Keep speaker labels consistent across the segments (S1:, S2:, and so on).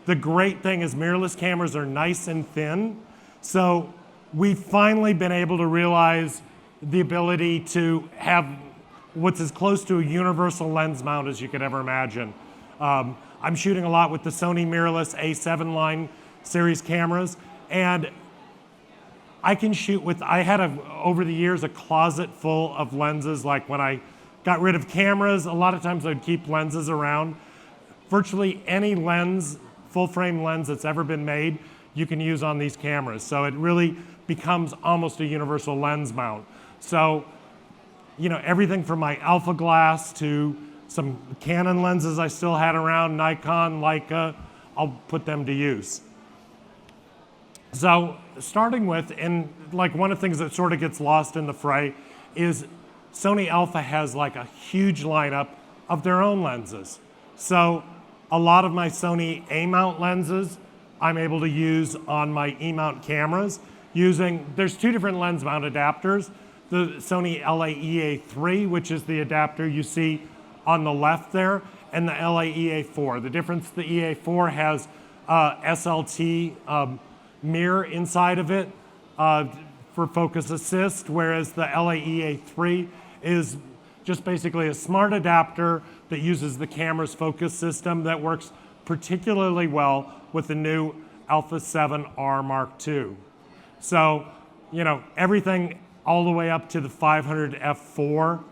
S1: The great thing is mirrorless cameras are nice and thin, so we've finally been able to realize the ability to have what's as close to a universal lens mount as you could ever imagine. I'm shooting a lot with the Sony Mirrorless A7 line series cameras, and I can shoot with, I had over the years a closet full of lenses. Like when I got rid of cameras, a lot of times I'd keep lenses around. Virtually any lens, full frame lens that's ever been made, you can use on these cameras. So it really becomes almost a universal lens mount. So, you know, everything from my alpha glass to some Canon lenses I still had around, Nikon, Leica, I'll put them to use. So starting with, and like one of the things that sort of gets lost in the fray is Sony Alpha has like a huge lineup of their own lenses. So a lot of my Sony A-mount lenses I'm able to use on my E-mount cameras using, there's two different lens mount adapters. The Sony LAEA3, which is the adapter you see on the left there, and the LAEA4. The difference, the EA4 has SLT mirror inside of it for focus assist, whereas the LAEA3 is just basically a smart adapter that uses the camera's focus system that works particularly well with the new Alpha 7R Mark II. So, you know, everything all the way up to the 500 f4,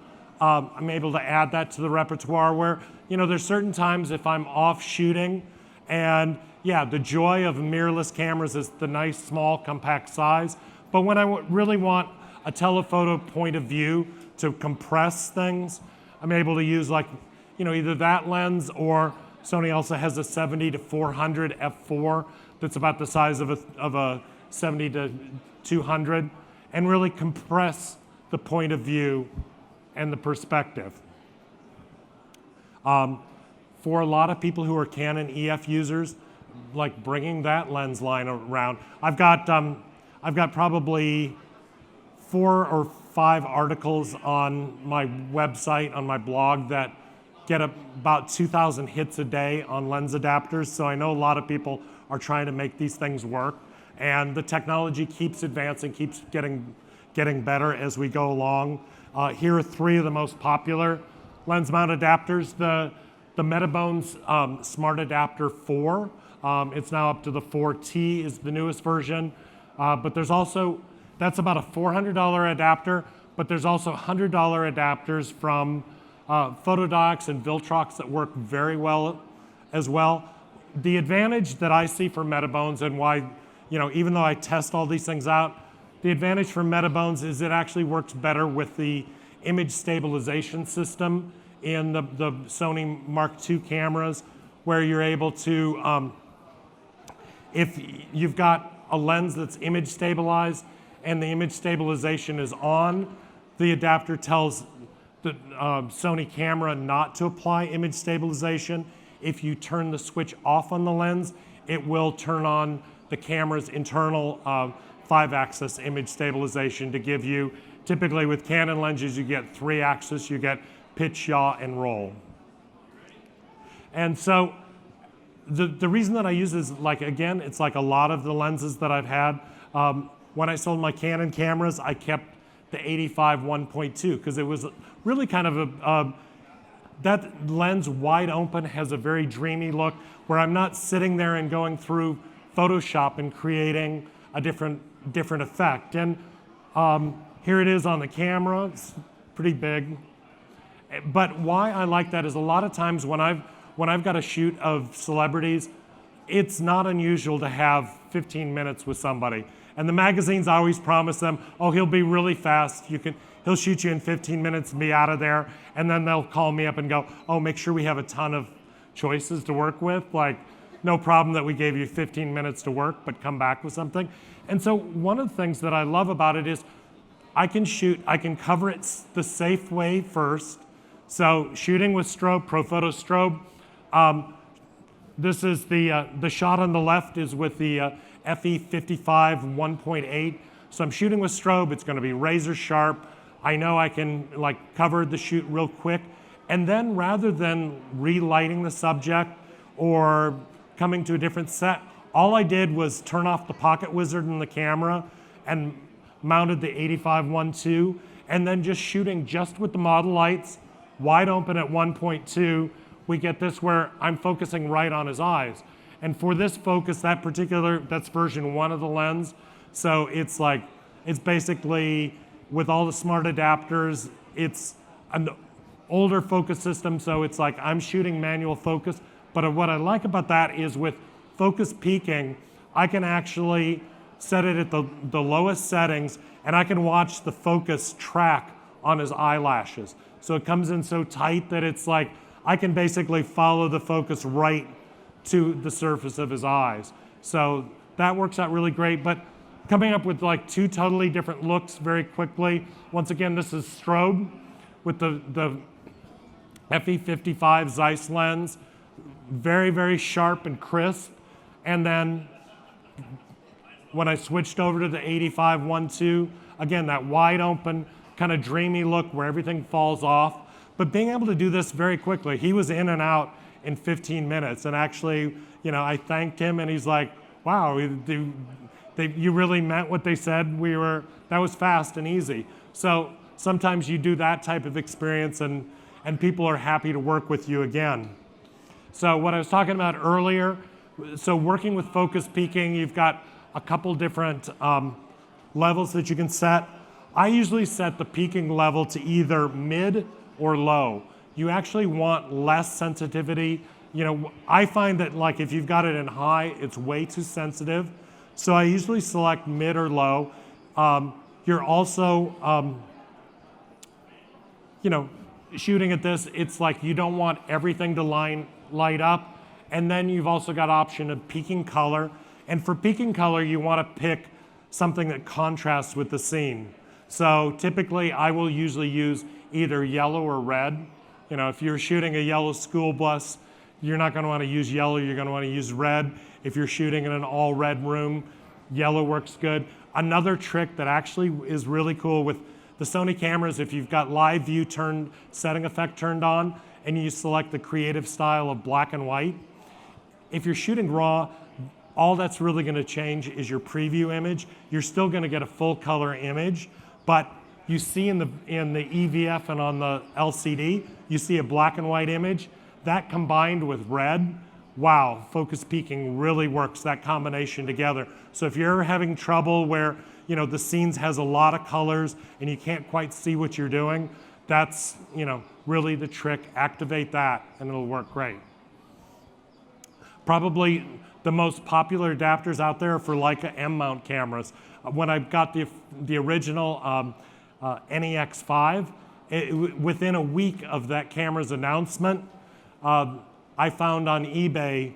S1: I'm able to add that to the repertoire where, you know, there's certain times if I'm off shooting, and yeah, the joy of mirrorless cameras is the nice, small, compact size, but when I really want a telephoto point of view to compress things, I'm able to use like, you know, either that lens or Sony also has a 70 to 400 f4 that's about the size of a 70 to 200 and really compress the point of view and the perspective. For a lot of people who are Canon EF users, like bringing that lens line around, I've got probably 4 or 5 articles on my website, on my blog that get about 2,000 hits a day on lens adapters. So I know a lot of people are trying to make these things work, and the technology keeps advancing, keeps getting better as we go along. Here are 3 of the most popular lens mount adapters. The Metabones Smart Adapter 4, it's now up to the 4T is the newest version, but there's also, that's about a $400 adapter, but there's also $100 adapters from Photodox and Viltrox that work very well as well. The advantage that I see for Metabones and why, you know, even though I test all these things out, the advantage for Metabones is it actually works better with the image stabilization system in the Sony Mark II cameras, where you're able to, if you've got a lens that's image stabilized and the image stabilization is on, the adapter tells the Sony camera not to apply image stabilization. If you turn the switch off on the lens, it will turn on the camera's internal 5-axis image stabilization to give you, typically with Canon lenses, you get 3-axis, you get pitch, yaw, and roll. And so the reason that I use is, like, again, it's like a lot of the lenses that I've had. When I sold my Canon cameras, I kept the 85 1.2 because it was really kind of that lens wide open has a very dreamy look where I'm not sitting there and going through Photoshop and creating a different effect. And here it is on the camera, it's pretty big. But why I like that is a lot of times when I've got a shoot of celebrities, it's not unusual to have 15 minutes with somebody. And the magazines always promise them, oh, he'll be really fast. He'll shoot you in 15 minutes and be out of there. And then they'll call me up and go, oh, make sure we have a ton of choices to work with. Like, no problem that we gave you 15 minutes to work, but come back with something. And so one of the things that I love about it is I can cover it the safe way first. So shooting with strobe, ProPhoto strobe. This is the shot on the left is with the FE55 1.8. So I'm shooting with strobe, it's gonna be razor sharp. I know I can like cover the shoot real quick. And then rather than relighting the subject or coming to a different set. All I did was turn off the pocket wizard in the camera and mounted the 85-1.2, and then just shooting just with the model lights, wide open at 1.2, we get this where I'm focusing right on his eyes. And for this focus, that's version 1 of the lens. So it's basically, with all the smart adapters, it's an older focus system, so it's like I'm shooting manual focus. But what I like about that is with focus peaking, I can actually set it at the lowest settings, and I can watch the focus track on his eyelashes. So it comes in so tight that it's like I can basically follow the focus right to the surface of his eyes. So that works out really great. But coming up with like 2 totally different looks very quickly. Once again, this is strobe with the FE55 Zeiss lens, very, very sharp and crisp. And then when I switched over to the 85-1.2, again, that wide open, kind of dreamy look where everything falls off. But being able to do this very quickly, he was in and out in 15 minutes. And actually, I thanked him, and he's like, wow, you really meant what they said. That was fast and easy. So sometimes you do that type of experience, and people are happy to work with you again. So what I was talking about earlier, so working with focus peaking, you've got a couple different levels that you can set. I usually set the peaking level to either mid or low. You actually want less sensitivity. I find that like if you've got it in high, it's way too sensitive. So I usually select mid or low. You're also, shooting at this, it's like you don't want everything to light up. And then you've also got option of peaking color. And for peaking color, you want to pick something that contrasts with the scene. So typically, I will usually use either yellow or red. If you're shooting a yellow school bus, you're not going to want to use yellow, you're going to want to use red. If you're shooting in an all-red room, yellow works good. Another trick that actually is really cool with the Sony cameras, if you've got live view setting effect turned on, and you select the creative style of black and white, if you're shooting raw, all that's really going to change is your preview image. You're still going to get a full color image, but you see in the EVF and on the LCD, you see a black and white image. That combined with red, wow, focus peaking really works, that combination together. So if you're ever having trouble where the scenes has a lot of colors and you can't quite see what you're doing, that's really the trick. Activate that and it'll work great. Probably the most popular adapters out there are for Leica M-mount cameras. When I got the original NEX5, within a week of that camera's announcement, I found on eBay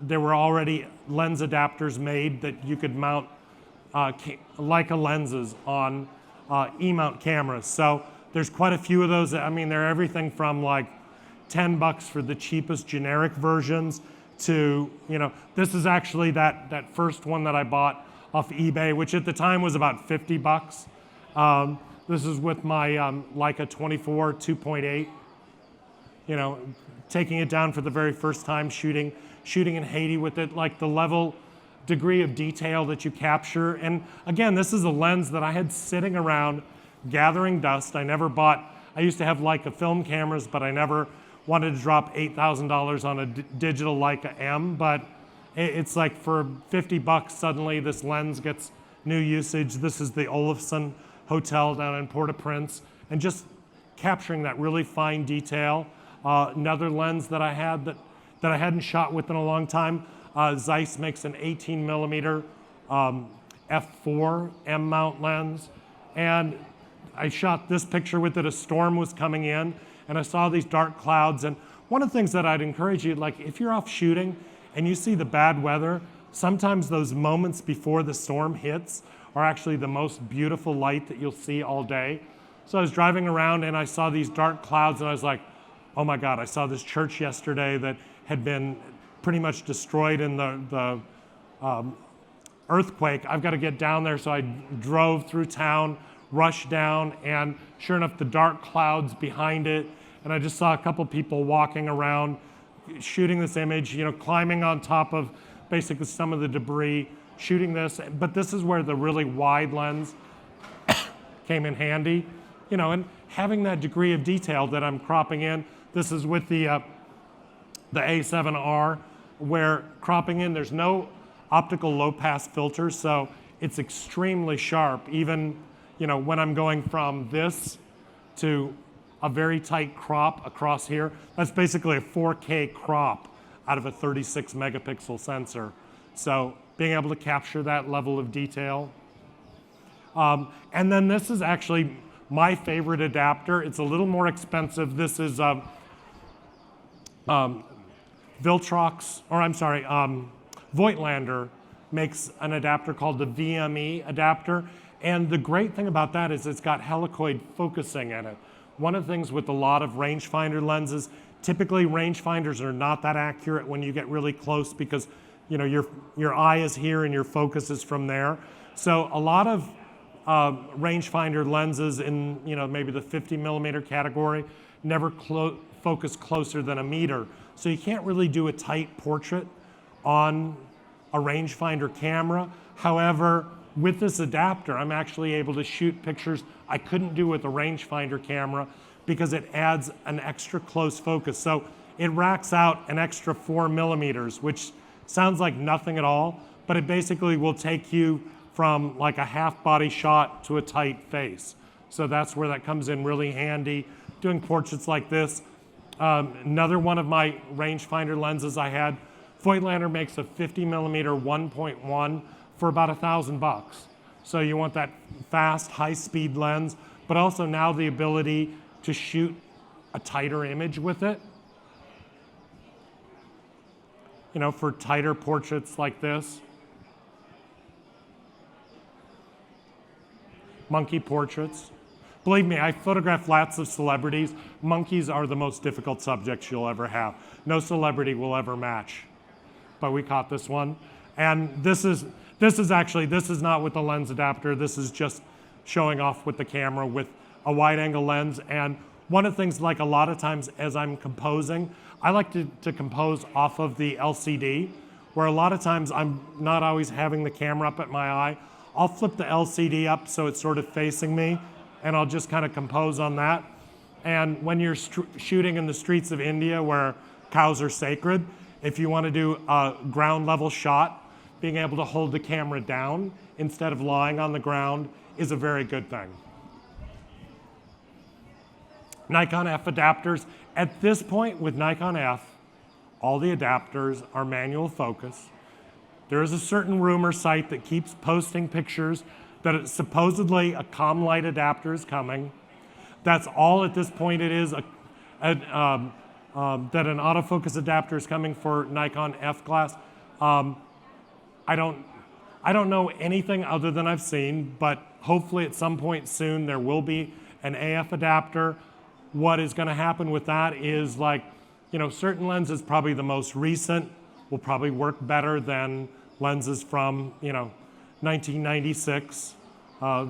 S1: there were already lens adapters made that you could mount Leica lenses on E-mount cameras. So there's quite a few of those. I mean, they're everything from like $10 for the cheapest generic versions to, this is actually that first one that I bought off eBay, which at the time was about $50. This is with my Leica 24 2.8, taking it down for the very first time, shooting in Haiti with it, like the degree of detail that you capture. And again, this is a lens that I had sitting around gathering dust. I used to have Leica film cameras, but I never wanted to drop $8,000 on a digital Leica M, but it's like for $50 suddenly this lens gets new usage. This is the Olafson Hotel down in Port-au-Prince, and just capturing that really fine detail. Another lens that I had that I hadn't shot with in a long time, Zeiss makes an 18mm f4 M-mount lens, and I shot this picture with it. A storm was coming in, and I saw these dark clouds. And one of the things that I'd encourage you, like if you're off shooting and you see the bad weather, sometimes those moments before the storm hits are actually the most beautiful light that you'll see all day. So I was driving around and I saw these dark clouds, and I was like, oh my God, I saw this church yesterday that had been pretty much destroyed in the earthquake. I've got to get down there. So I drove through town, rushed down, and sure enough, the dark clouds behind it, and I just saw a couple people walking around shooting this image, climbing on top of basically some of the debris, shooting this. But this is where the really wide lens came in handy, and having that degree of detail that I'm cropping in. This is with the A7R, where cropping in, there's no optical low pass filter, so it's extremely sharp. Even, when I'm going from this to a very tight crop across here, that's basically a 4K crop out of a 36 megapixel sensor. So being able to capture that level of detail. And then this is actually my favorite adapter. It's a little more expensive. This is Voigtlander makes an adapter called the VME adapter. And the great thing about that is it's got helicoid focusing in it. One of the things with a lot of rangefinder lenses, typically rangefinders are not that accurate when you get really close because your eye is here and your focus is from there. So a lot of rangefinder lenses in maybe the 50 millimeter category never focus closer than a meter. So you can't really do a tight portrait on a rangefinder camera. However, with this adapter, I'm actually able to shoot pictures I couldn't do with a rangefinder camera because it adds an extra close focus. So it racks out an extra 4 millimeters, which sounds like nothing at all, but it basically will take you from like a half body shot to a tight face. So that's where that comes in really handy. Doing portraits like this. Another one of my rangefinder lenses I had, Voigtlander makes a 50 millimeter 1.1 for about $1,000. So you want that fast, high-speed lens, but also now the ability to shoot a tighter image with it. For tighter portraits like this. Monkey portraits. Believe me, I photographed lots of celebrities. Monkeys are the most difficult subjects you'll ever have. No celebrity will ever match. But we caught this one. And this is not with the lens adapter. This is just showing off with the camera with a wide angle lens. And one of the things, like a lot of times as I'm composing, I like to compose off of the LCD, where a lot of times I'm not always having the camera up at my eye. I'll flip the LCD up so it's sort of facing me, and I'll just kind of compose on that. And when you're shooting in the streets of India where cows are sacred, if you want to do a ground level shot, being able to hold the camera down instead of lying on the ground is a very good thing. Nikon F adapters. At this point with Nikon F, all the adapters are manual focus. There is a certain rumor site that keeps posting pictures that it's supposedly a ComLight adapter is coming. That's all at this point it is, that an autofocus adapter is coming for Nikon F glass. I don't know anything other than I've seen, but hopefully at some point soon there will be an AF adapter. What is going to happen with that is certain lenses, probably the most recent, will probably work better than lenses from 1996,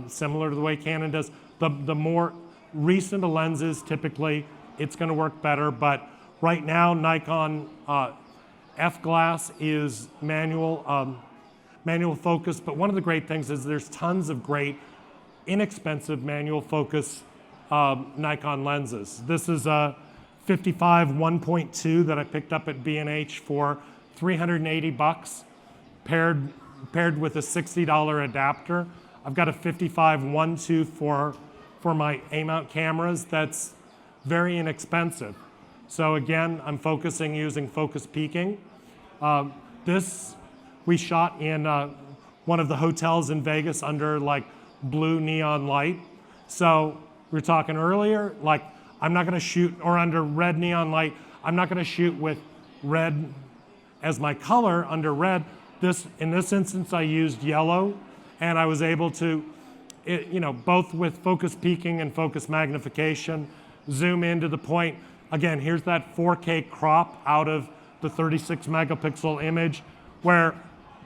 S1: similar to the way Canon does. The more recent the lenses, typically it's going to work better, but right now Nikon F glass is manual focus, but one of the great things is there's tons of great inexpensive manual focus Nikon lenses. This is a 55 1.2 that I picked up at B&H for $380, paired with a $60 adapter. I've got a 55 1.2 for my A-mount cameras that's very inexpensive. So again, I'm focusing using focus peaking. This we shot in one of the hotels in Vegas under blue neon light. So we were talking earlier, I'm not going to shoot, or under red neon light, I'm not going to shoot with red as my color under red. In this instance, I used yellow, and I was able to, both with focus peaking and focus magnification, zoom into the point. Again, here's that 4K crop out of the 36 megapixel image where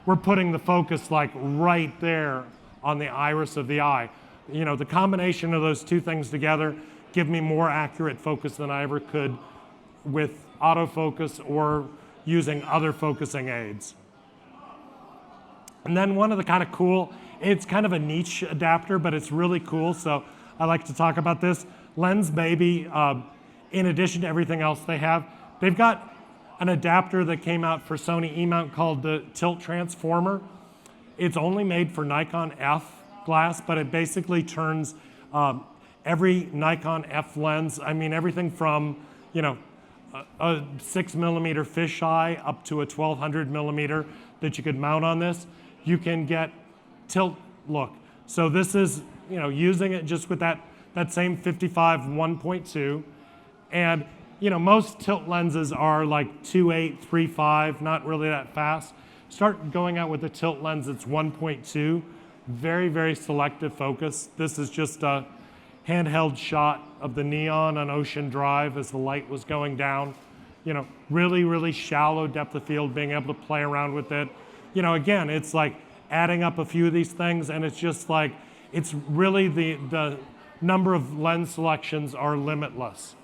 S1: we're putting the focus right there on the iris of the eye. The combination of those two things together give me more accurate focus than I ever could with autofocus or using other focusing aids. And then one of the kind of cool, it's kind of a niche adapter, but it's really cool, so I like to talk about this. Lens Baby, in addition to everything else they have, they've got an adapter that came out for Sony E-mount called the Tilt Transformer. It's only made for Nikon F glass, but it basically turns every Nikon F lens, I mean everything from, you know, a 6mm fisheye up to a 1200 millimeter that you could mount on this, you can get tilt look. So this is, you know, using it just with that same 55 1.2, and you know, most tilt lenses are like 2.8, 3.5, not really that fast. Start going out with a tilt lens that's 1.2, very, very selective focus. This is just a handheld shot of the neon on Ocean Drive as the light was going down. You know, really, really shallow depth of field, being able to play around with it. You know, again, it's like adding up a few of these things, and it's just like, it's really the number of lens selections are limitless.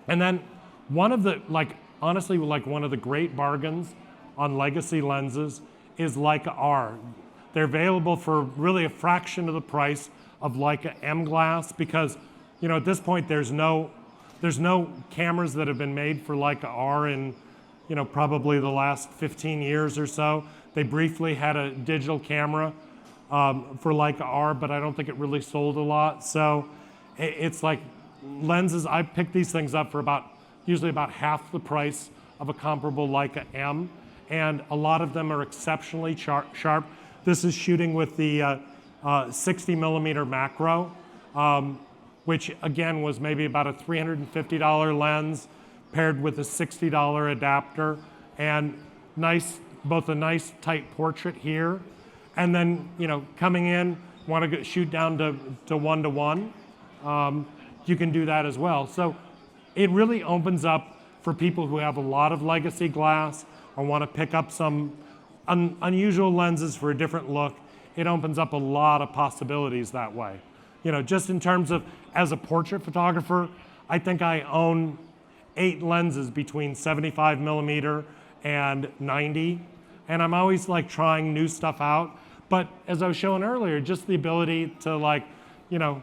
S1: And then one of the, like, honestly, like one of the great bargains on legacy lenses is Leica R. They're available for really a fraction of the price of Leica M glass because, you know, at this point there's no cameras that have been made for Leica R in, you know, probably the last 15 years or so. They briefly had a digital camera for Leica R, but I don't think it really sold a lot. So it's like lenses, I picked these things up for usually about half the price of a comparable Leica M, and a lot of them are exceptionally sharp. This is shooting with the 60mm macro, which again was maybe about a $350 lens paired with a $60 adapter, and both a nice tight portrait here, and then, you know, coming in, want to shoot down to 1:1. You can do that as well. So it really opens up for people who have a lot of legacy glass or want to pick up some unusual lenses for a different look. It opens up a lot of possibilities that way. You know, just in terms of, as a portrait photographer, I think I own 8 lenses between 75mm and 90, and I'm always like trying new stuff out. But as I was showing earlier, just the ability to, like, you know,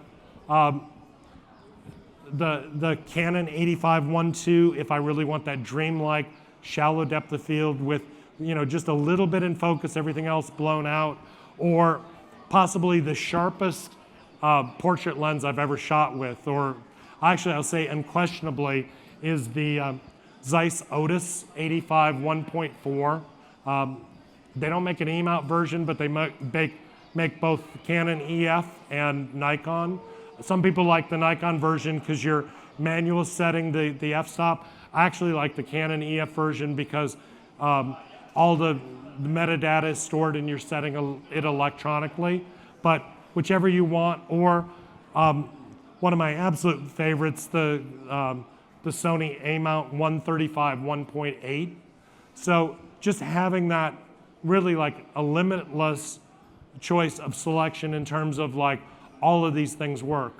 S1: the Canon 85-1.2, if I really want that dreamlike shallow depth of field with, you know, just a little bit in focus, everything else blown out, or possibly the sharpest portrait lens I've ever shot with, or actually I'll say unquestionably is the Zeiss Otis 85 1.4. They don't make an E-mount version, but they make both Canon EF and Nikon. Some people like the Nikon version because you're manual setting the f-stop. I actually like the Canon EF version because all the metadata is stored and you're setting it electronically. But whichever you want, or one of my absolute favorites, the Sony A-mount 135 1.8. So just having that really like a limitless choice of selection in terms of like all of these things work.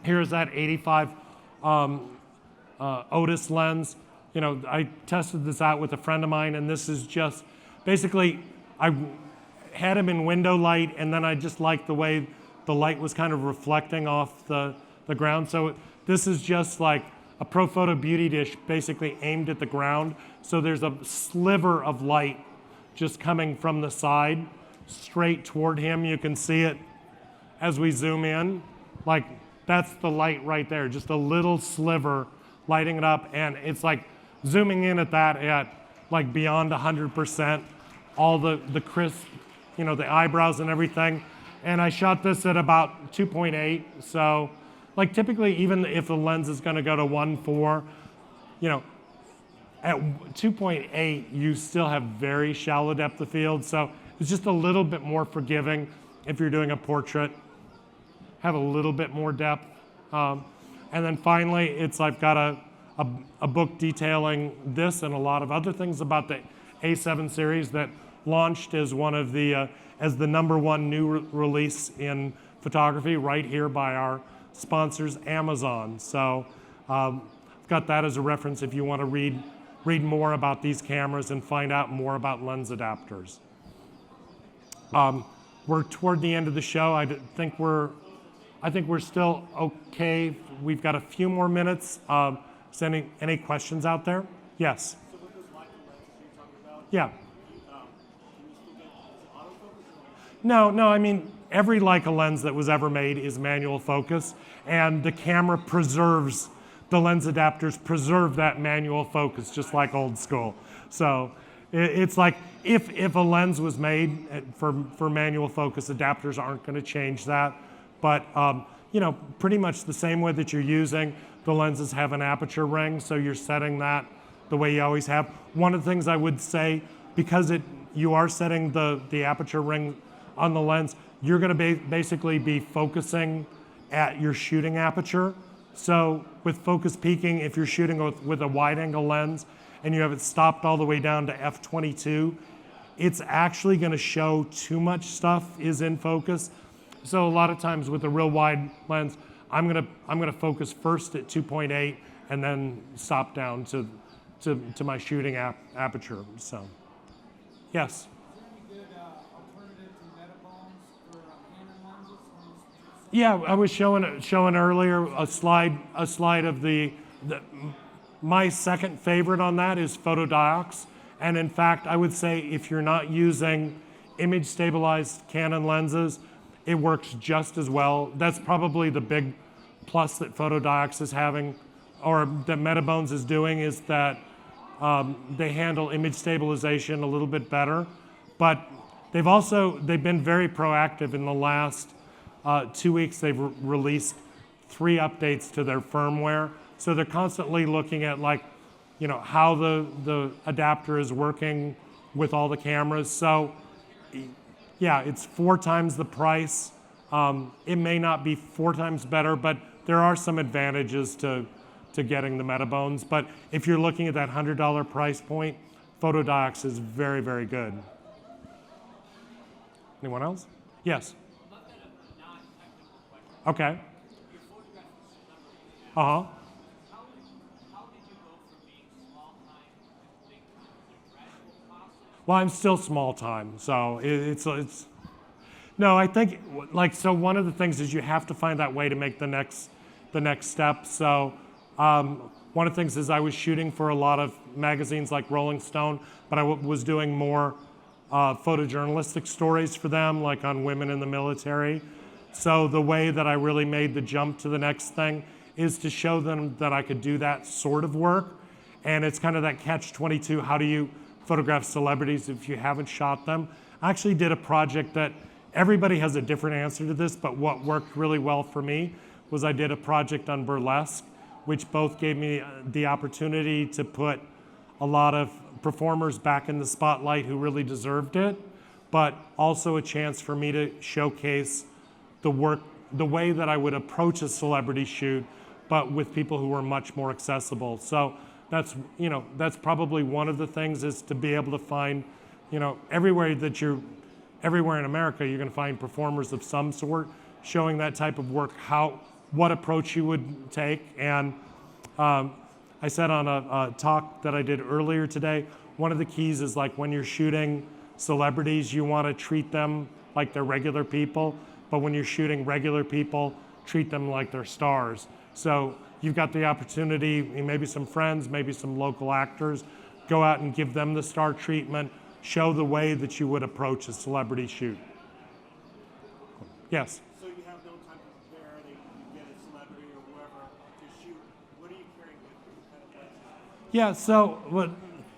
S1: Here's that 85 Otis lens. You know, I tested this out with a friend of mine, and this is just basically, I had him in window light, and then I just liked the way the light was kind of reflecting off the ground. So this is just like a Profoto beauty dish basically aimed at the ground. So there's a sliver of light just coming from the side straight toward him. You can see it as we zoom in. Like, that's the light right there, just a little sliver lighting it up, and it's like zooming in at that at like beyond 100%, all the crisp, you know, the eyebrows and everything. And I shot this at about 2.8, so like typically even if the lens is gonna go to 1.4, you know, at 2.8 you still have very shallow depth of field, so it's just a little bit more forgiving if you're doing a portrait, have a little bit more depth. And then finally, I've got a book detailing this and a lot of other things about the A7 series that launched as one of the as the #1 new release in photography right here by our sponsors, Amazon. So I've got that as a reference if you want to read more about these cameras and find out more about lens adapters. We're toward the end of the show. I think we're still okay. We've got a few more minutes. Is any questions out there? Yes.
S2: So with those micro lenses you're talking about,
S1: Yeah.
S2: can you still get, is it autofocus?
S1: No, I mean, every Leica lens that was ever made is manual focus, and the camera preserves, the lens adapters preserve that manual focus, just like old school. So it's like, if a lens was made for manual focus, adapters aren't gonna change that. But pretty much the same way that you're using, the lenses have an aperture ring, so you're setting that the way you always have. One of the things I would say, because you are setting the aperture ring on the lens, you're going to basically be focusing at your shooting aperture. So with focus peaking, if you're shooting with a wide angle lens and you have it stopped all the way down to f/22, it's actually going to show too much stuff is in focus. So a lot of times with a real wide lens, I'm gonna focus first at 2.8 and then stop down to my shooting aperture. So, yes.
S3: Is there any good alternative to metabones for Canon lenses?
S1: Yeah, I was showing earlier a slide of my second favorite on that is photodiox, and in fact I would say if you're not using image stabilized Canon lenses, it works just as well. That's probably the big plus that photodiox is having, or that Metabones is doing, is that they handle image stabilization a little bit better. But they've been very proactive in the last 2 weeks. They've released 3 updates to their firmware. So they're constantly looking at how the adapter is working with all the cameras. So yeah, it's 4 times the price. It may not be 4 times better, but there are some advantages to getting the Metabones. But if you're looking at that $100 price point, photodiox is very, very good. Anyone else? Yes. Okay. Uh-huh.
S4: How did you go from being small time to big time? Was it a gradual process?
S1: Well, I'm still small time, so it's no, I think so one of the things is you have to find that way to make the next step. So one of the things is I was shooting for a lot of magazines like Rolling Stone, but I was doing more photojournalistic stories for them, like on women in the military. So the way that I really made the jump to the next thing is to show them that I could do that sort of work. And it's kind of that catch-22, how do you photograph celebrities if you haven't shot them? I actually did a project that everybody has a different answer to this, but what worked really well for me was I did a project on burlesque, which both gave me the opportunity to put a lot of performers back in the spotlight who really deserved it, but also a chance for me to showcase the work, the way that I would approach a celebrity shoot, but with people who were much more accessible. So that's probably one of the things, is to be able to find, everywhere in America, you're going to find performers of some sort showing that type of work, what approach you would take. And I said on a talk that I did earlier today, one of the keys is when you're shooting celebrities, you want to treat them like they're regular people, but when you're shooting regular people, treat them like they're stars. So you've got the opportunity, maybe some friends, maybe some local actors, go out and give them the star treatment, show the way that you would approach a celebrity shoot. Yes?
S2: So you have no time to prepare, and you get a celebrity or whoever to shoot. What are you carrying with you? What kind of lenses?
S1: Yeah, so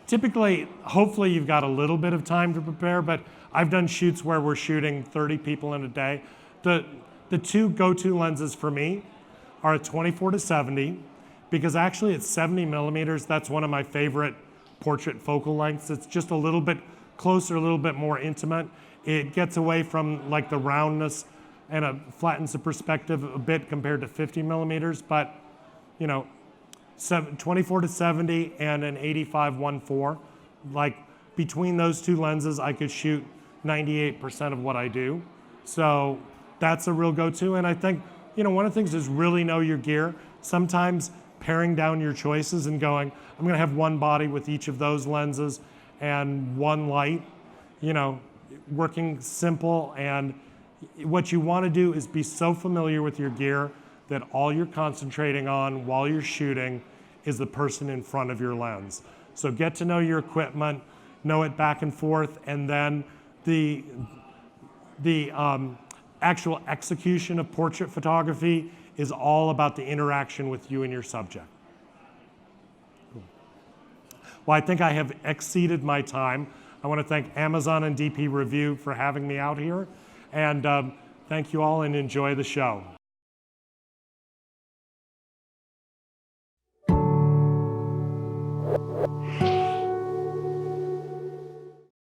S1: typically, hopefully you've got a little bit of time to prepare, but I've done shoots where we're shooting 30 people in a day. The 2 go-to lenses for me are a 24-70, because actually at 70 millimeters, that's one of my favorite portrait focal lengths. It's just a little bit closer, a little bit more intimate. It gets away from the roundness and it flattens the perspective a bit compared to 50 millimeters, but 24-70 and an 85-1.4, between those 2 lenses, I could shoot 98% of what I do. So that's a real go-to. And I think, one of the things is really know your gear. Sometimes paring down your choices and going, I'm going to have one body with each of those lenses and one light, you know, working simple. And what you want to do is be so familiar with your gear that all you're concentrating on while you're shooting is the person in front of your lens. So get to know your equipment, know it back and forth, and then the actual execution of portrait photography is all about the interaction with you and your subject. Cool. Well, I think I have exceeded my time. I want to thank Amazon and DP Review for having me out here, and thank you all and enjoy the show.